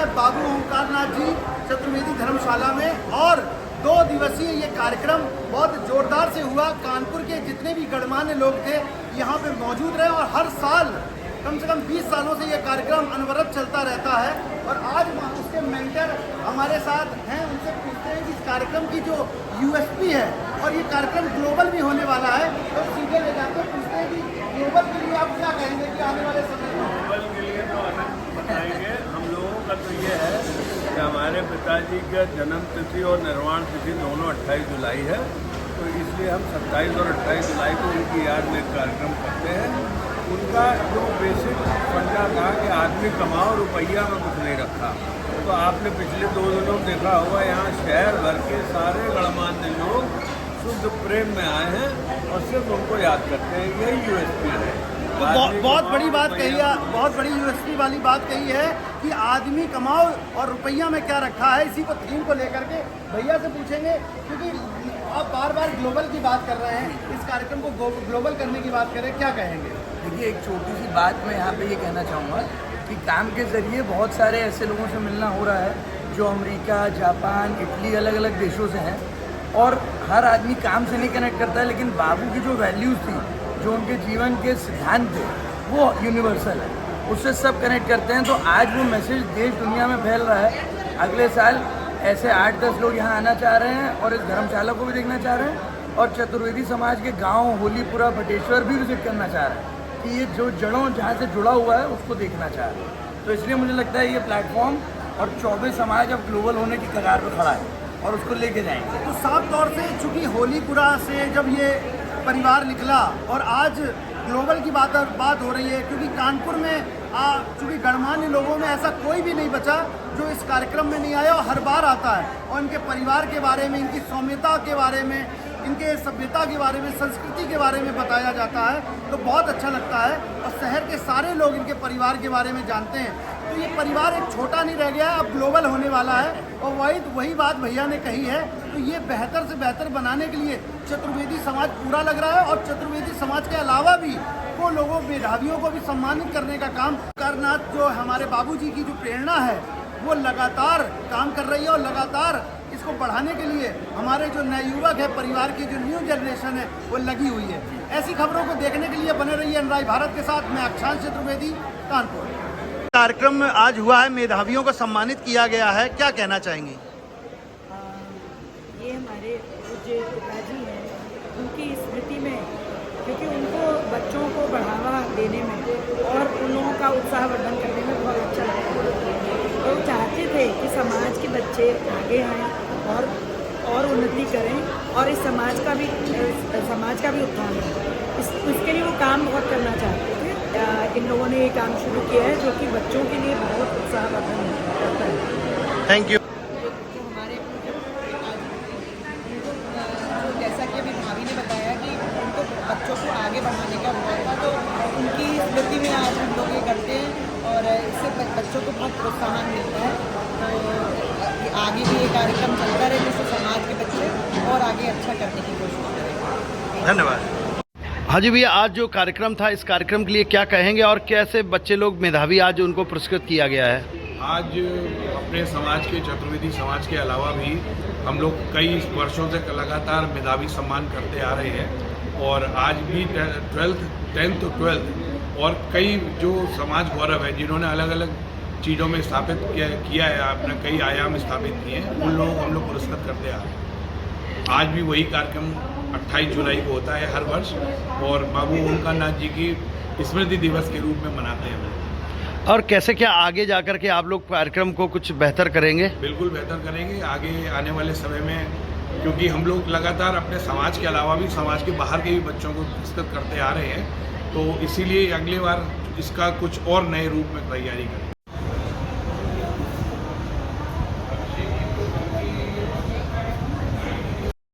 हैं बाबू ओंकारनाथ जी चतुर्वेदी धर्मशाला में और 2 दिवसीय ये कार्यक्रम बहुत जोरदार से हुआ। कानपुर के जितने भी गणमान्य लोग थे यहाँ पे मौजूद रहे और हर साल कम से कम 20 सालों से ये कार्यक्रम अनवरत चलता रहता है। और आज उसके मेंटर हमारे साथ हैं, उनसे पूछते हैं कि इस कार्यक्रम की जो यूएसपी है और ये कार्यक्रम ग्लोबल भी होने वाला है, तो सीधे ले जाकर पूछते हैं कि ग्लोबल के लिए आप क्या कहेंगे कि आने वाले समय में? ग्लोबल के लिए तो अनंत बताएंगे। हम लोगों का तो ये है कि हमारे पिताजी का जन्म तिथि और निर्वाण तिथि दोनों 28 जुलाई है, तो इसलिए हम 27 और 28 जुलाई को उनकी याद में कार्यक्रम करते हैं। उनका जो बेसिक फंडा था कि आदमी कमाओ, रुपया में कुछ नहीं रखा। तो आपने पिछले 2 दिनों में देखा होगा यहाँ शहर भर के सारे गणमान्य लोग शुद्ध प्रेम में आए हैं और सिर्फ उनको याद करते हैं। यही यूएसपी है। तो बहुत बड़ी बात कही है, बहुत बड़ी यूएसपी वाली बात कही है कि आदमी कमाओ और रुपया में क्या रखा है। इसी को थीम को लेकर के भैया से पूछेंगे, क्योंकि आप बार बार ग्लोबल की बात कर रहे हैं, इस कार्यक्रम को ग्लोबल करने की बात करें, क्या कहेंगे? देखिए, एक छोटी सी बात मैं यहाँ पे ये कहना चाहूँगा कि काम के ज़रिए बहुत सारे ऐसे लोगों से मिलना हो रहा है जो अमेरिका, जापान, इटली, अलग अलग देशों से हैं। और हर आदमी काम से नहीं कनेक्ट करता है, लेकिन बाबू की जो वैल्यूज़ थी, जो उनके जीवन के सिद्धांत थे, वो यूनिवर्सल है, उससे सब कनेक्ट करते हैं। तो आज वो मैसेज देश दुनिया में फैल रहा है। अगले साल ऐसे 8-10 लोग यहाँ आना चाह रहे हैं और इस धर्मशाला को भी देखना चाह रहे हैं और चतुर्वेदी समाज के गांव होलीपुरा, भटेश्वर भी विजिट करना चाह रहे हैं कि ये जो जड़ों जहाँ से जुड़ा हुआ है उसको देखना चाह रहे हैं। तो इसलिए मुझे लगता है ये प्लेटफॉर्म और 24 समाज अब ग्लोबल होने की कगार पर खड़ा है और उसको लेके जाएंगे। तो साफ तौर से चूँकि होलीपुरा से जब ये परिवार निकला और आज ग्लोबल की बात हो रही है, क्योंकि कानपुर में चूँकि गणमान्य लोगों में ऐसा कोई भी नहीं बचा जो इस कार्यक्रम में नहीं आया और हर बार आता है और इनके परिवार के बारे में, इनकी सौम्यता के बारे में, इनके सभ्यता के बारे में, संस्कृति के बारे में बताया जाता है, तो बहुत अच्छा लगता है। और शहर के सारे लोग इनके परिवार के बारे में जानते हैं। तो ये परिवार एक छोटा नहीं रह गया है, अब ग्लोबल होने वाला है। और वही बात भैया ने कही है, तो ये बेहतर से बेहतर बनाने के लिए चतुर्वेदी समाज पूरा लग रहा है और चतुर्वेदी समाज के अलावा भी वो लोगों, मेधावियों को भी सम्मानित करने का काम करनाथ, जो हमारे बाबूजी की जो प्रेरणा है, वो लगातार काम कर रही है और लगातार इसको बढ़ाने के लिए हमारे जो नए युवक है, परिवार की जो न्यू जनरेशन है, वो लगी हुई है। ऐसी खबरों को देखने के लिए बने रहिए एनआरआई भारत के साथ। मैं अक्षांश चतुर्वेदी, कानपुर। कार्यक्रम में आज हुआ है, मेधावियों को सम्मानित किया गया है, क्या कहना चाहेंगी? ये हमारे पूज्य पिताजी हैं, उनकी स्मृति में, क्योंकि उनको बच्चों को बढ़ावा देने में और उन लोगों का उत्साहवर्धन करने में बहुत अच्छा लगता है। तो वो चाहते थे कि समाज के बच्चे आगे आएँ और उन्नति करें और इस समाज का भी उत्थान हो। इसके लिए वो काम बहुत करना चाहते थे। इन लोगों ने ये काम शुरू किया है जो कि बच्चों के लिए बहुत उत्साहवर्धन करता है। Thank you. हमारे जैसा कि अभी भाभी ने बताया कि उनको बच्चों को आगे बढ़ाने का बहुत था, तो उनकी स्मृति में आज हम लोग ये करते हैं और इससे बच्चों को बहुत प्रोत्साहन मिलता है। तो आगे भी ये कार्यक्रम चलता रहे जिससे समाज के बच्चे और आगे अच्छा करने की कोशिश करें। धन्यवाद। हाँ जी भैया, आज जो कार्यक्रम था, इस कार्यक्रम के लिए क्या कहेंगे और कैसे बच्चे लोग मेधावी आज उनको पुरस्कृत किया गया है? आज अपने समाज के, चतुर्वेदी समाज के अलावा भी हम लोग कई वर्षों से लगातार मेधावी सम्मान करते आ रहे हैं और आज भी 10th to 12th और कई जो समाज गौरव है जिन्होंने अलग अलग चीज़ों में स्थापित किया है, अपने कई आयाम स्थापित किए हैं, उन लोगों को हम लोग पुरस्कृत करते आ रहे हैं। आज भी वही कार्यक्रम 28 जुलाई को होता है हर वर्ष और बाबू ओंकारनाथ जी की स्मृति दिवस के रूप में मनाते हैं। और कैसे क्या आगे जाकर के आप लोग कार्यक्रम को कुछ बेहतर करेंगे? बिल्कुल बेहतर करेंगे आगे आने वाले समय में, क्योंकि हम लोग लगातार अपने समाज के अलावा भी समाज के बाहर के भी बच्चों को पुरस्कृत करते आ रहे हैं, तो इसीलिए अगली बार इसका कुछ और नए रूप में तैयारी करें।